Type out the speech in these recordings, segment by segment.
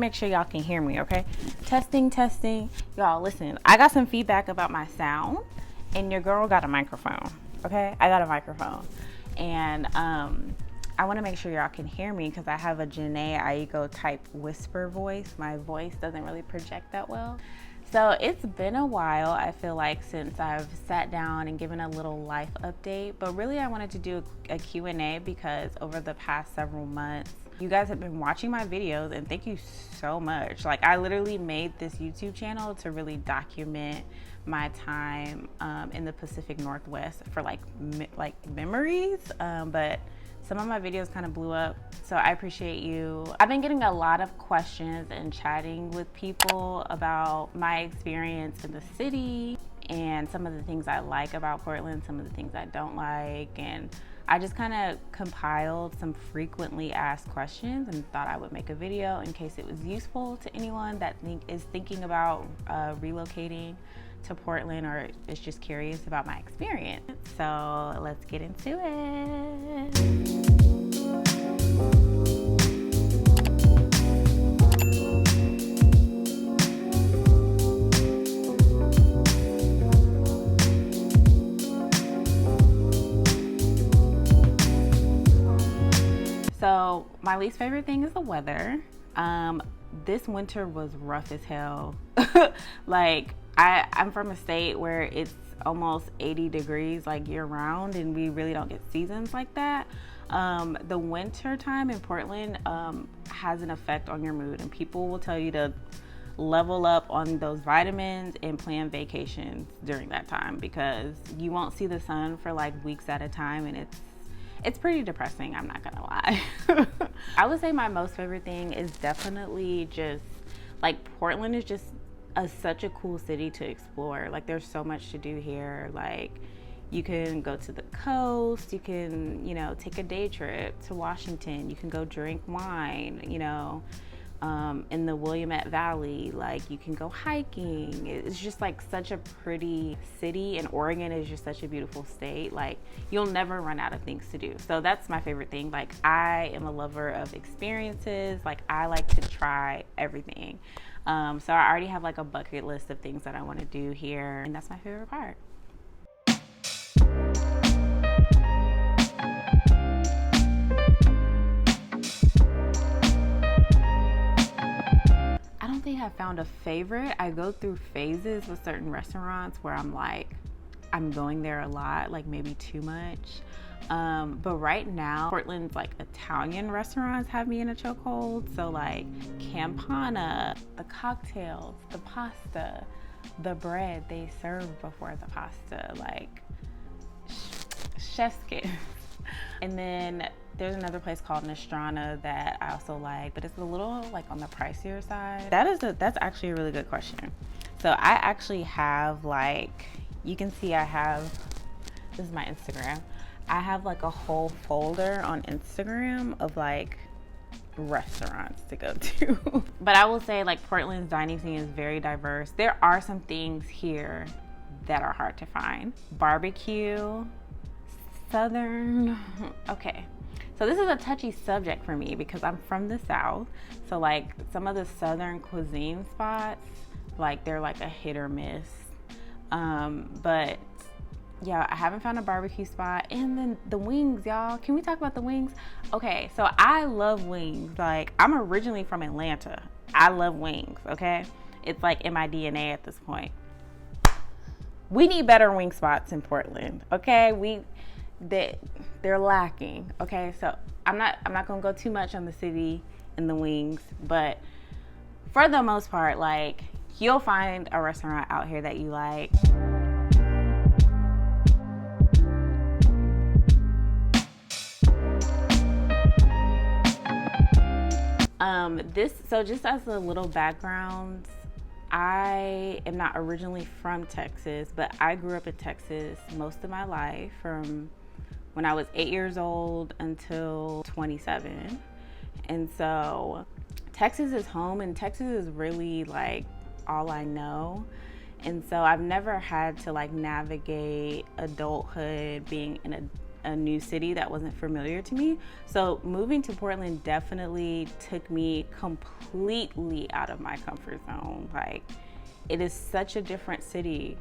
make sure y'all can hear me, okay? Testing, testing. Y'all, listen, I got some feedback about my sound, and your girl got a microphone, okay? I got a microphone. And I want to make sure y'all can hear me because I have a Jhené Aiko type whisper voice. My voice doesn't really project that well. So it's been a while, I feel like, since I've sat down and given a little life update, but really I wanted to do a Q&A because over the past several months, you guys have been watching my videos, and thank you so much. Like, I literally made this YouTube channel to really document my time in the Pacific Northwest for like memories, but some of my videos kind of blew up, so I appreciate you. I've been getting a lot of questions and chatting with people about my experience in the city and some of the things I like about Portland, some of the things I don't like, and I just kind of compiled some frequently asked questions and thought I would make a video in case it was useful to anyone that is thinking about relocating to Portland or is just curious about my experience. So let's get into it. So my least favorite thing is the weather. This winter was rough as hell. Like, I'm from a state where it's almost 80 degrees like year round, and we really don't get seasons like that. The winter time in Portland has an effect on your mood, and people will tell you to level up on those vitamins and plan vacations during that time because you won't see the sun for like weeks at a time, and it's pretty depressing, I'm not gonna lie. I would say my most favorite thing is definitely just like Portland is just such a cool city to explore. Like, there's so much to do here. Like, you can go to the coast, you can, you know, take a day trip to Washington, you can go drink wine, you know, in the Willamette Valley. Like, you can go hiking. It's just like such a pretty city, and Oregon is just such a beautiful state. Like, you'll never run out of things to do. So that's my favorite thing. Like, I am a lover of experiences. Like, I like to try everything. So I already have like a bucket list of things that I want to do here, and that's my favorite part. I don't think I found a favorite. I go through phases with certain restaurants where I'm like, I'm going there a lot, like maybe too much. But right now, Portland's like Italian restaurants have me in a chokehold. So like Campana, the cocktails, the pasta, the bread they serve before the pasta, like chef's kiss. And then there's another place called Nostrana that I also like, but it's a little like on the pricier side. That's actually a really good question. So I actually have, like, you can see this is my Instagram. I have like a whole folder on Instagram of like restaurants to go to. But I will say, like, Portland's dining scene is very diverse. There are some things here that are hard to find. Barbecue, Southern, okay. So this is a touchy subject for me because I'm from the South. So like some of the Southern cuisine spots, like they're like a hit or miss. But yeah, I haven't found a barbecue spot. And then the wings, y'all. Can we talk about the wings? Okay, so I love wings. Like, I'm originally from Atlanta. I love wings, okay? It's like in my DNA at this point. We need better wing spots in Portland, okay? They're lacking, okay? So I'm not gonna go too much on the city and the wings, but for the most part, like, you'll find a restaurant out here that you like. So just as a little background, I am not originally from Texas, but I grew up in Texas most of my life, from when I was 8 years old until 27. And so Texas is home, and Texas is really like all I know. And so I've never had to like navigate adulthood being in a a new city that wasn't familiar to me. So moving to Portland definitely took me completely out of my comfort zone. Like, it is such a different city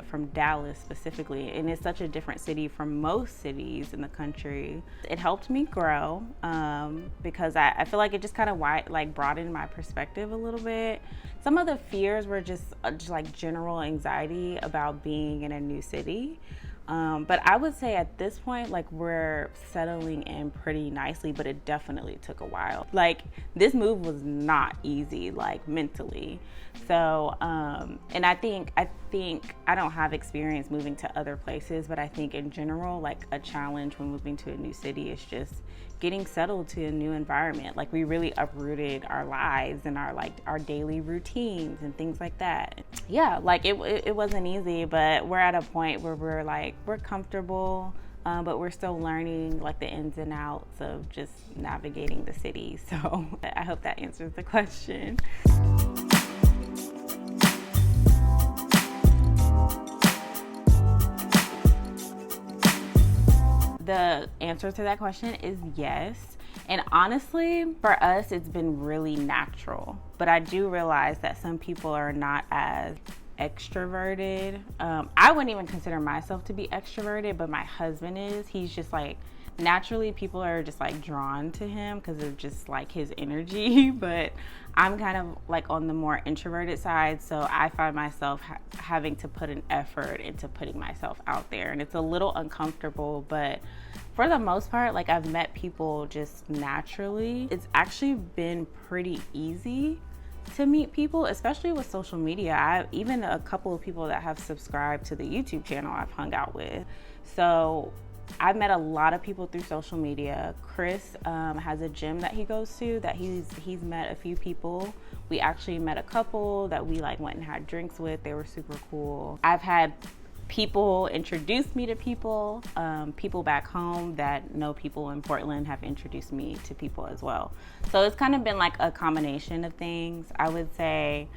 from Dallas specifically, and it's such a different city from most cities in the country. It helped me grow because I feel like it just kind of broadened my perspective a little bit. Some of the fears were just like general anxiety about being in a new city. But I would say at this point, like, we're settling in pretty nicely, but it definitely took a while. Like, this move was not easy, like, mentally. So, and I think I don't have experience moving to other places, but I think in general, like, a challenge when moving to a new city is just getting settled to a new environment. Like, we really uprooted our lives and our daily routines and things like that. Yeah, like it wasn't easy, but we're at a point where we're comfortable, but we're still learning like the ins and outs of just navigating the city. So I hope that answers the question. The answer to that question is yes. And honestly, for us, it's been really natural. But I do realize that some people are not as extroverted. I wouldn't even consider myself to be extroverted, but my husband is. He's just like, naturally people are just like drawn to him because of just like his energy. But I'm kind of like on the more introverted side, so I find myself having to put an effort into putting myself out there, and it's a little uncomfortable, but for the most part, like, I've met people just naturally. It's actually been pretty easy to meet people, especially with social media. Even a couple of people that have subscribed to the YouTube channel I've hung out with. So I've met a lot of people through social media. Chris has a gym that he goes to that he's met a few people. We actually met a couple that we like went and had drinks with. They were super cool. I've had people introduce me to people. People back home that know people in Portland have introduced me to people as well. So it's kind of been like a combination of things. I would say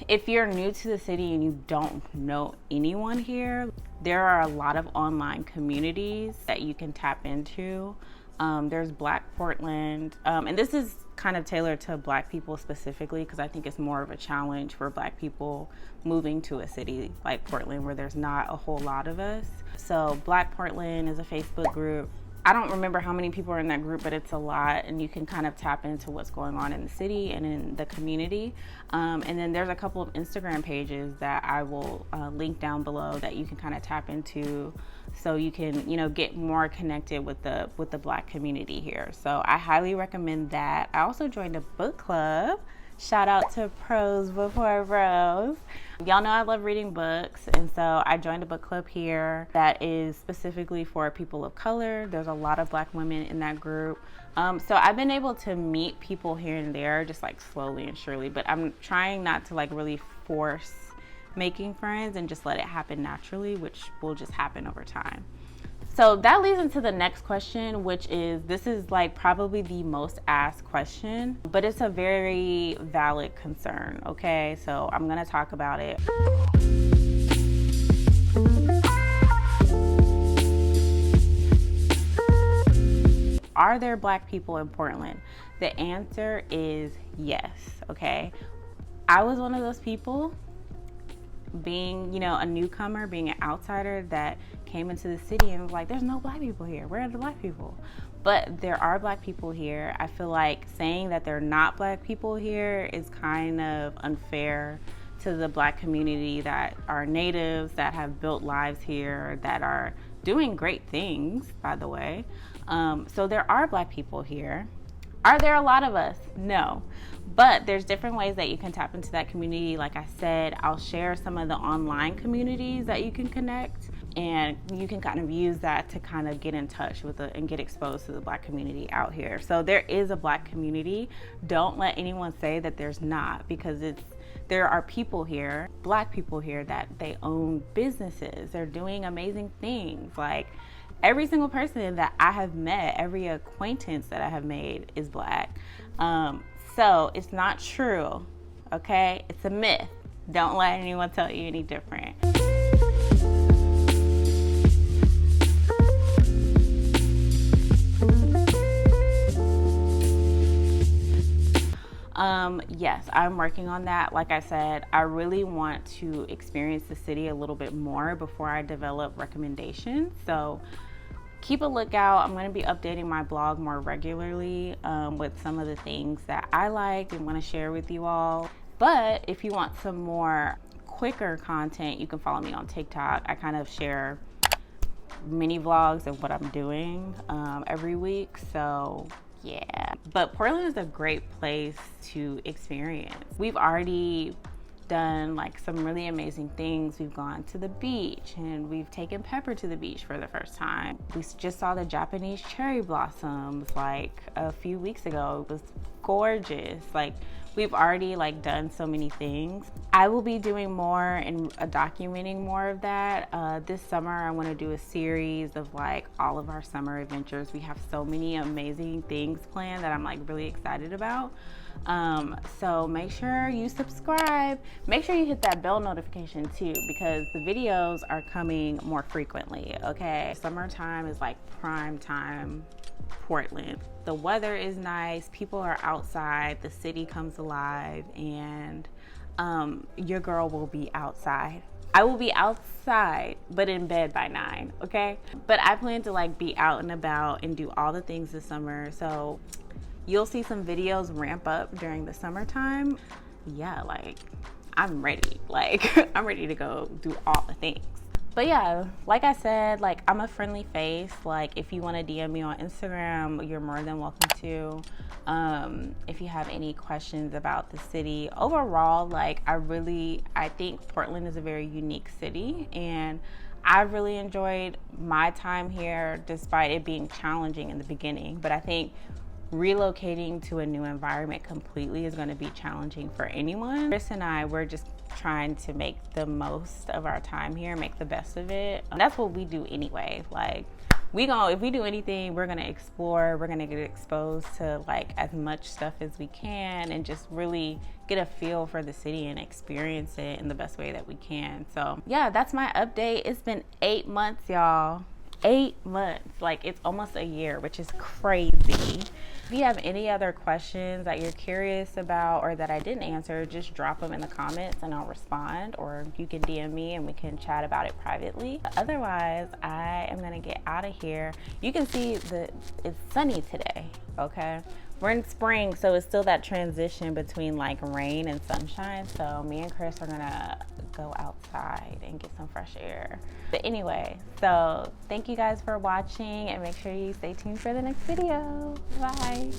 if you're new to the city and you don't know anyone here, there are a lot of online communities that you can tap into. There's Black Portland, and this is kind of tailored to Black people specifically because I think it's more of a challenge for Black people moving to a city like Portland where there's not a whole lot of us. So Black Portland is a Facebook group. I don't remember how many people are in that group, but it's a lot, and you can kind of tap into what's going on in the city and in the community. And then there's a couple of Instagram pages that I will link down below that you can kind of tap into, so you can, get more connected with the Black community here. So I highly recommend that. I also joined a book club. Shout out to Pros Before Bros. Y'all know I love reading books, and so I joined a book club here that is specifically for people of color. There's a lot of Black women in that group. So I've been able to meet people here and there, just like slowly and surely, but I'm trying not to like really force making friends and just let it happen naturally, which will just happen over time. So that leads into the next question, which is, this is like probably the most asked question, but it's a very valid concern, okay? So I'm gonna talk about it. Are there Black people in Portland? The answer is yes, okay? I was one of those people, being, a newcomer, being an outsider that came into the city and was like, there's no Black people here. Where are the Black people? But there are Black people here. I feel like saying that there are not Black people here is kind of unfair to the Black community that are natives, that have built lives here, that are doing great things, by the way. So there are Black people here. Are there a lot of us? No. But there's different ways that you can tap into that community. Like I said, I'll share some of the online communities that you can connect, and you can kind of use that to kind of get in touch with and get exposed to the Black community out here. So there is a Black community. Don't let anyone say that there's not, because there are people here, Black people here, that they own businesses. They're doing amazing things. Like, every single person that I have met, every acquaintance that I have made is Black. So it's not true, okay? It's a myth. Don't let anyone tell you any different. Yes, I'm working on that. Like I said, I really want to experience the city a little bit more before I develop recommendations. So keep a lookout. I'm going to be updating my blog more regularly with some of the things that I like and want to share with you all. But if you want some more quicker content, you can follow me on TikTok. I kind of share mini vlogs of what I'm doing every week. So yeah, but Portland is a great place to experience. We've already done like some really amazing things. We've gone to the beach and we've taken Pepper to the beach for the first time. We just saw the Japanese cherry blossoms like a few weeks ago. It was gorgeous. Like, we've already like done so many things. I will be doing more and documenting more of that. This summer I want to do a series of like all of our summer adventures. We have so many amazing things planned that I'm like really excited about. So make sure you subscribe. Make sure you hit that bell notification too, because the videos are coming more frequently, okay? Summertime is like prime time Portland. The weather is nice, people are outside, the city comes alive, and your girl will be outside. I will be outside, but in bed by 9, okay? But I plan to like be out and about and do all the things this summer. So you'll see some videos ramp up during the summertime. Yeah, like I'm ready. Like I'm ready to go do all the things. But yeah, like I said, like I'm a friendly face. Like if you want to DM me on Instagram, you're more than welcome to. If you have any questions about the city overall, like I think Portland is a very unique city, and I really enjoyed my time here despite it being challenging in the beginning. But I think relocating to a new environment completely is going to be challenging for anyone. Chris and I, we're just trying to make the most of our time here, make the best of it. That's what we do anyway. Like if we do anything, we're gonna explore, we're gonna get exposed to like as much stuff as we can and just really get a feel for the city and experience it in the best way that we can. So yeah, that's my update. It's been 8 months, y'all. 8 months, like it's almost a year, which is crazy. If you have any other questions that you're curious about or that I didn't answer, just drop them in the comments and I'll respond, or you can DM me and we can chat about it privately. Otherwise, I am gonna get out of here. You can see it's sunny today, okay? We're in spring, so it's still that transition between like rain and sunshine. So me and Chris are gonna go outside and get some fresh air. But anyway, so thank you guys for watching and make sure you stay tuned for the next video. Bye.